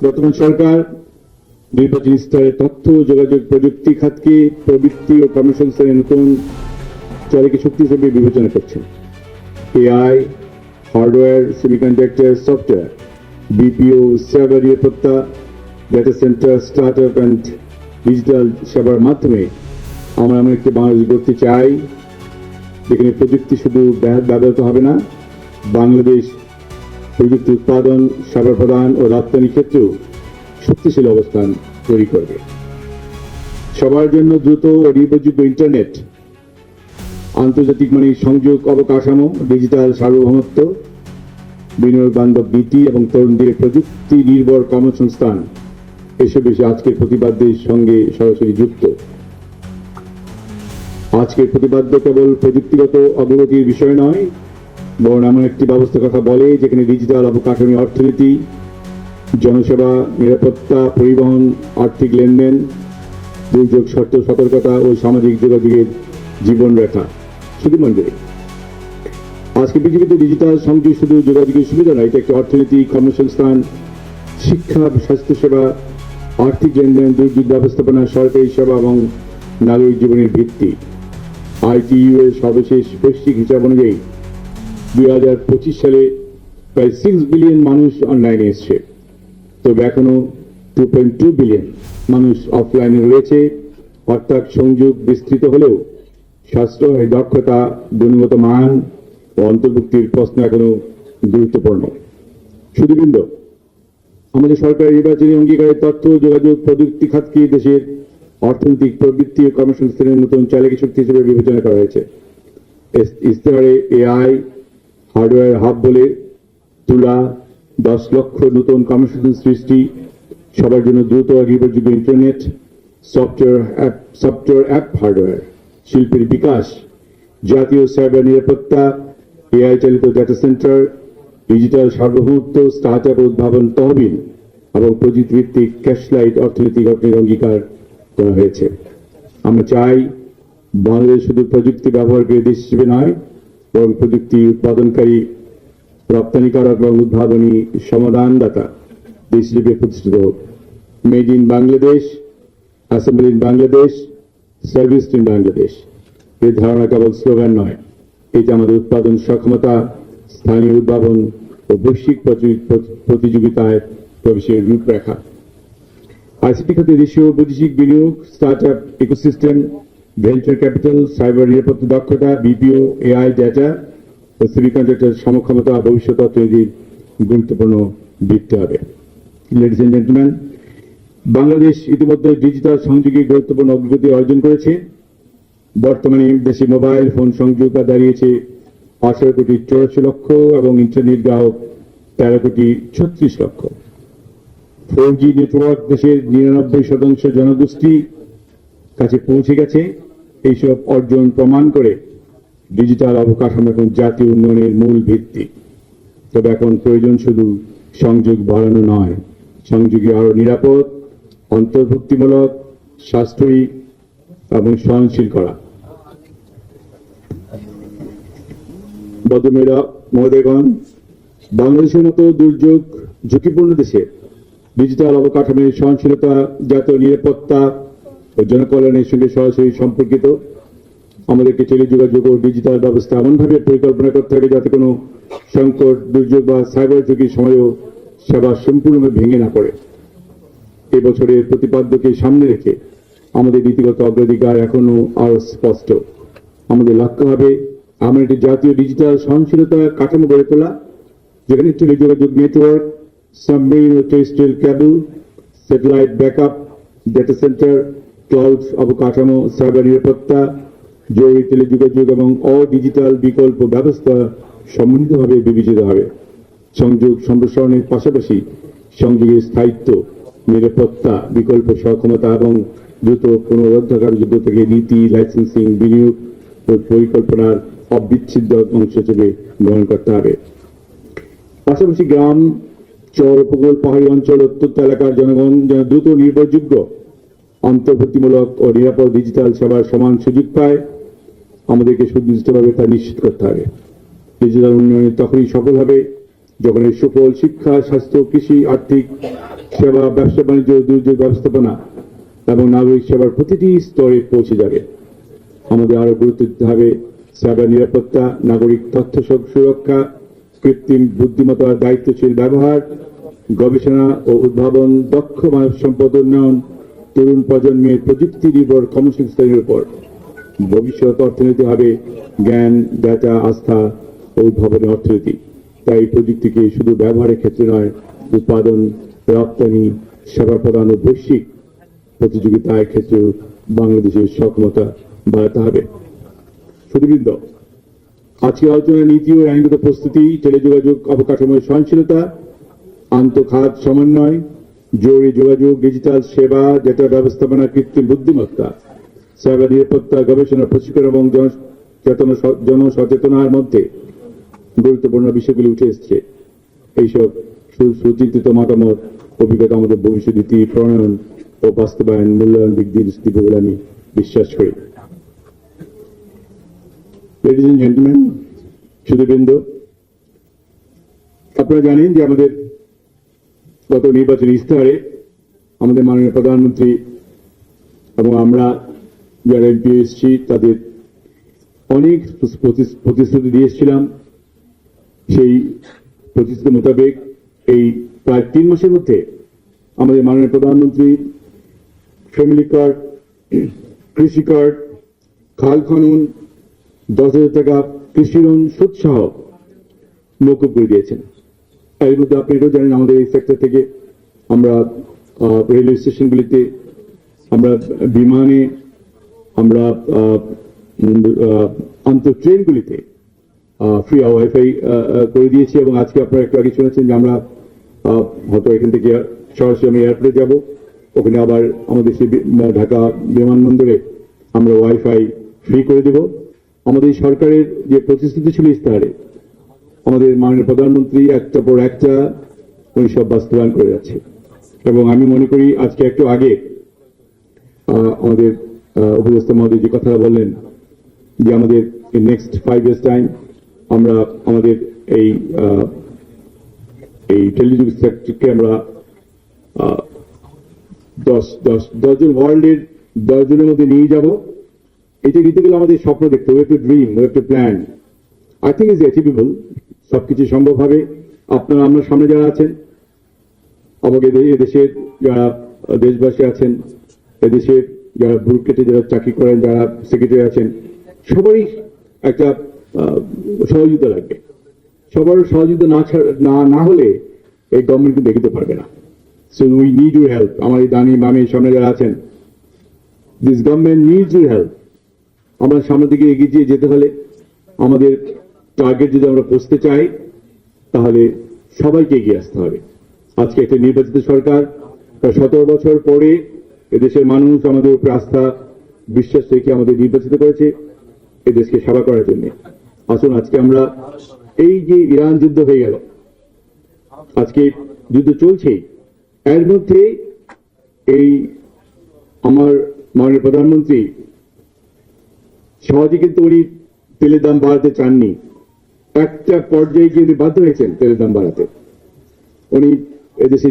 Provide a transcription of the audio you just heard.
বর্তমান সরকার নির্বাচনী স্তরে তথ্য ও যোগাযোগ প্রযুক্তি খাতকে প্রবৃত্তি ও কর্মসংস্থানের নতুন চালিকা শক্তি হিসেবে বিবেচনা করছে। AI, hardware, semiconductor, software, BPO, cyber নিরাপত্তা, data centre, startup and digital সেবার মাধ্যমে আমরা এমন একটি বাংলাদেশ গড়তে চাই যেখানে প্রযুক্তি শুধু ব্যবহৃত হবে না, বাংলাদেশ প্রযুক্তি উৎপাদন, সেবা প্রদান ও রপ্তানি ক্ষেত্রেও শক্তিশালী অবস্থান তৈরি করবে। সবার জন্য দ্রুত ও নির্ভরযোগ্য ইন্টারনেট, আন্তর্জাতিক মানের সংযোগ অবকাঠামো, ডিজিটাল সার্বভৌমত্ব, বিনিয়োগ বান্ধব নীতি এবং তরুণদের প্রযুক্তি নির্ভর কর্মসংস্থান এসব বিষয়ে আজকের প্রতিবাদের সঙ্গে সরাসরি যুক্ত। আজকের প্রতিবাদ্য কেবল প্রযুক্তিগত অগ্রগতির বিষয় নয়, বরং এমন একটি ব্যবস্থার কথা বলে যেখানে ডিজিটাল অবকাঠামো, অর্থনীতি, জনসেবা, নিরাপত্তা, পরিবহন, আর্থিক লেনদেন, দুর্যোগ সতর্কতা ও সামাজিক যোগাযোগের জীবনরেখা শুধু মনে। আজকে পৃথিবীতে ডিজিটাল সংযোগ শুধু যোগাযোগের সুবিধা নয়, এটা একটি অর্থনীতি, কর্মসংস্থান, শিক্ষা, স্বাস্থ্যসেবা, আর্থিক লেনদেন, দুর্যোগ ব্যবস্থাপনা, সরকারি সেবা এবং নাগরিক জীবনের ভিত্তি। ITU এর সর্বশেষ বৈশ্বিক হিসাব অনুযায়ী 2025 সালে প্রায় 6 বিলিয়ন মানুষ অনলাইনে এসছে, তবে এখনো 2.2 বিলিয়ন মানুষ অফলাইনে রয়েছে। অর্থাৎ সংযোগ বিস্তৃত হলেও সাশ্রয়, দক্ষতা, গুণগত মান ও অন্তর্ভুক্তির প্রশ্ন এখনো গুরুত্বপূর্ণ। সুধীবৃন্দ, আমাদের সরকারের নির্বাচনী অঙ্গীকারের তথ্য যোগাযোগ প্রযুক্তি খাতকে দেশের অর্থনৈতিক প্রবৃত্তি ও কর্মসংস্থানের নতুন চালিকা শক্তি হিসেবে বিবেচনা করা হয়েছে। ইস্তেহারে এআই, হার্ডওয়্যার হাব বলে তোলা, 10 লক্ষ নতুন কর্মসংস্থান সৃষ্টি, সবার জন্য দ্রুত নির্ভরযোগ্য ইন্টারনেট, সফটওয়্যার অ্যাপ, হার্ডওয়্যার, শিল্পের বিকাশ, জাতীয় সাইবার নিরাপত্তা, এআই চালিত ডেটা সেন্টার, ডিজিটাল সার্বভৌমত্ব, স্টার্টআপ উদ্ভাবন তহবিল এবং প্রযুক্তিভিত্তিক ক্যাশলাইট অর্থনীতি গঠনের অঙ্গীকার করা হয়েছে। আমরা চাই বাংলাদেশ শুধু প্রযুক্তি ব্যবহারকারী দেশ হিসেবে নয়, বরং প্রযুক্তি উৎপাদনকারী, রপ্তানিকারক এবং উদ্ভাবনী সমাধানদাতা দেশ হিসেবে প্রতিষ্ঠিত হোক। Made in Bangladesh, assemble in Bangladesh, service in Bangladesh এই ধারণা কেবল স্লোগান নয়, এটি আমাদের উৎপাদন সক্ষমতা, স্থানীয় উদ্ভাবন ও বৈশ্বিক প্রতিযোগিতায় প্রবেশের রূপরেখা। আইসিটি খাতে দেশীয় বৈদেশিক বিনিয়োগ, startup ecosystem, venture capital, cyber নিরাপত্তা দক্ষতা, বিপিও, এআই, ডেটা ও সেমিকন্ডাক্টর সমক্ষমতা ভবিষ্যৎ অর্থনীতির গুরুত্বপূর্ণ ভিত্তি হবে। লেডিজ এন্ড জেন্টলম্যান, বাংলাদেশ ইতিমধ্যে ডিজিটাল সংযোগে গুরুত্বপূর্ণ অগ্রগতি অর্জন করেছে। বর্তমানে দেশে মোবাইল ফোন সংযোগ দাঁড়িয়েছে 18,84,00,000 এবং ইন্টারনেট গ্রাহক 13,36,00,000। 4G নেটওয়ার্ক দেশের 99% জনগোষ্ঠী কাছে পৌঁছে গেছে। এইসব অর্জন প্রমাণ করে ডিজিটাল অবকাঠামো এবং জাতীয় উন্নয়নের মূল ভিত্তি। তবে এখন প্রয়োজন শুধু সংযোগ বাড়ানো নয়, সংযোগে আরো নিরাপদ, অন্তর্ভুক্তিমূলক, সাশ্রয়ী এবং সহনশীল করা। ভদ্রমহিলা মহোদয়গণ, বাংলাদেশের মতো দুর্যোগ ঝুঁকিপূর্ণ দেশে ডিজিটাল অবকাঠামোর সহনশীলতা জাতীয় নিরাপত্তা ও জনকল্যাণের সঙ্গে সরাসরি সম্পর্কিত। আমাদেরকে টেলিযোগাযোগ ও ডিজিটাল ব্যবস্থা এমনভাবে পরিকল্পনা করতে হবে যাতে কোনো সংকট, দুর্যোগ বা সাইবার ঝুঁকির সময়ও সেবা সম্পূর্ণভাবে ভেঙে না পড়ে। এবছরের প্রতিপাদ্যকে সামনে রেখে আমাদের নীতিগত অগ্রাধিকার এখনো আরো স্পষ্ট। আমাদের লক্ষ্য হবে আমরা একটি জাতীয় ডিজিটাল সহনশীলতা কাঠামো গড়ে তোলা, যেখানে টেলিযোগাযোগ নেটওয়ার্ক, সাবমেরিন ও terrestrial cable, satellite backup, data centre, cloud অবকাঠামো, সাইবার নিরাপত্তা, জরুরি টেলিযোগাযোগ এবং অডিজিটাল বিকল্প ব্যবস্থা সমন্বিতভাবে বিবেচিত হবে। সংযোগ সম্প্রসারণের পাশাপাশি সংযোগের স্থায়িত্ব, নিরাপত্তা, বিকল্প সক্ষমতা এবং দ্রুত পুনরুদ্ধার যোগ্য থেকে নীতি, লাইসেন্সিং, বিনিয়োগ ও পরিকল্পনার অবিচ্ছেদ্য অংশ হিসেবে গ্রহণ করতে হবে। পাশাপাশি গ্রাম, চর, উপকূল, পাহাড়ি অঞ্চল, অত্যন্ত এলাকার জনগণ যেন দ্রুত, নির্ভরযোগ্য, অন্তর্ভুক্তিমূলক ও নিরাপদ ডিজিটাল সেবার সমান সুযোগ পায়, আমাদেরকে সুনির্দিষ্টভাবে তা নিশ্চিত করতে হবে। ডিজিটাল উন্নয়ন তখনই সফল হবে যখন এর সুফল শিক্ষা, স্বাস্থ্য, কৃষি, আর্থিক সেবা, ব্যবসা বাণিজ্য, দুর্যোগ ব্যবস্থাপনা এবং নাগরিক সেবার প্রতিটি স্তরে পৌঁছে যাবে। আমাদের আরো গুরুত্ব দিতে হবে সাইবার নিরাপত্তা, নাগরিক তথ্য সুরক্ষা, কৃত্রিম বুদ্ধিমত্তার দায়িত্বশীল ব্যবহার, গবেষণা ও উদ্ভাবন, দক্ষ মানব সম্পদ উন্নয়ন, তরুণ প্রজন্মের প্রযুক্তি নির্ভর কর্মসংস্থানের উপর। ভবিষ্যৎ অর্থনীতি হবে জ্ঞান, ডাটা, আস্থা ও উদ্ভাবনের অর্থনীতি। তাই প্রযুক্তিকে শুধু ব্যবহারের ক্ষেত্রে নয়, উৎপাদন, রপ্তানি, সেবা প্রদান ও বৈশ্বিক প্রতিযোগিতার ক্ষেত্রে বাংলাদেশের সক্ষমতা বাড়াতে হবে। সুধীবৃন্দ, আজকের আলোচনায় নীতি ও আইনগত প্রস্তুতি, টেলিযোগাযোগ অবকাঠামোর সহনশীলতা, আন্তঃখাত সমন্বয়, জরুরি যোগাযোগ, ডিজিটাল সেবা, ডেটা ব্যবস্থাপনা, কৃত্রিম বুদ্ধিমত্তা, সাইবার নিরাপত্তা, গবেষণা, প্রশিক্ষণ এবং জনসচেতনার মধ্যে গুরুত্বপূর্ণ বিষয়গুলি উঠে এসছে। এইসব সুচিন্তিত মতামত, অভিজ্ঞতা আমাদের ভবিষ্যৎ নীতি প্রণয়ন ও বাস্তবায়ন মূল্যায়ন দিক দিয়ে দিবে বলে আমি বিশ্বাস করি। লেডিজ এন্ড জেন্টলম্যান, সুধীবৃন্দ, আপনারা জানেন যে আমাদের গত নির্বাচনী ইস্তাহারে আমাদের মাননীয় প্রধানমন্ত্রী এবং আমরা যারা এমপি এসেছি তাদের অনেক প্রতিশ্রুতি দিয়ে এসেছিলাম। সেই প্রতিশ্রুতি মোতাবেক এই প্রায় 3 মাসের মধ্যে আমাদের মাননীয় প্রধানমন্ত্রী ফ্যামিলি কার্ড, কৃষি কার্ড, খাল খনন, 10,000 টাকা কৃষি লোন সুদ সহ মৌকুব করে দিয়েছেন। এর মধ্যে আপনি এটাও জানেন আমাদের এই সেক্টর থেকে আমরা রেলওয়ে স্টেশনগুলিতে, আমরা বিমানে, আমরা আন্তঃ ট্রেনগুলিতে ফ্রি ওয়াইফাই করে দিয়েছি। এবং আজকে আপনারা একটু আগে শুনেছেন যে আমরা হয়তো এখান থেকে সরাসরি আমি এয়ারপোর্টে যাব, ওখানে আবার আমাদের সেই ঢাকা বিমানবন্দরে আমরা ওয়াইফাই ফ্রি করে দেব। আমাদের সরকারের যে প্রতিশ্রুতি ছিল ইস্তাহারে, আমাদের মাননীয় প্রধানমন্ত্রী একটা পর একটা উনি সব বাস্তবায়ন করে যাচ্ছে। এবং আমি মনে করি আজকে একটু আগে আমাদের উপদেষ্টা মহোদয় যে কথাটা বললেন যে আমাদের নেক্সট 5 years টাইম আমরা আমাদের এই টেলিযোগ সেক্টরকে আমরা 10 জন ওয়ার্ল্ডের 10 জনের মধ্যে নিয়ে যাব। এটা নিতে গেলে আমাদের স্বপ্ন দেখতে হবে, একটু ড্রিম, একটু plan. I think is achievable, সবকিছু সম্ভব হবে। আপনারা আমরা সামনে যারা আছেন, আমাকে এদেশের যারা দেশবাসী আছেন, এদেশের যারা বুকেটে যারা চাকরি করেন, যারা সেক্রেটারি আছেন, সবারই একটা সহযোগিতা লাগবে। সবার সহযোগিতা না হলে এই গভর্নমেন্ট কিন্তু এগোতে পারবে না। So we need your help. আমার এই দানি মামি সামনে যারা আছেন, this government needs your help. আমরা সামনের দিকে এগিয়ে যেতে হলে, আমাদের টার্গেট যদি আমরা পৌঁছতে চাই, তাহলে সবাইকে এগিয়ে আসতে হবে। আজকে একটা নির্বাচিত সরকার, 17 বছর পরে এদেশের মানুষ আমাদের উপর আস্থা বিশ্বাস রেখে আমাদের নির্বাচিত করেছে এদেশকে সেবা করার জন্য। আসুন আজকে আমরা এই যে ইরান যুদ্ধ হয়ে গেল, আজকে যুদ্ধ চলছেই, এর মধ্যে এই আমার মাননীয় প্রধানমন্ত্রী সহজে কিন্তু উনি তেলের দাম বাড়াতে চাননি। একটা পর্যায়ে গিয়ে উনি বাধ্য হয়েছেন তেলের দাম বাড়াতে। উনি এদেশে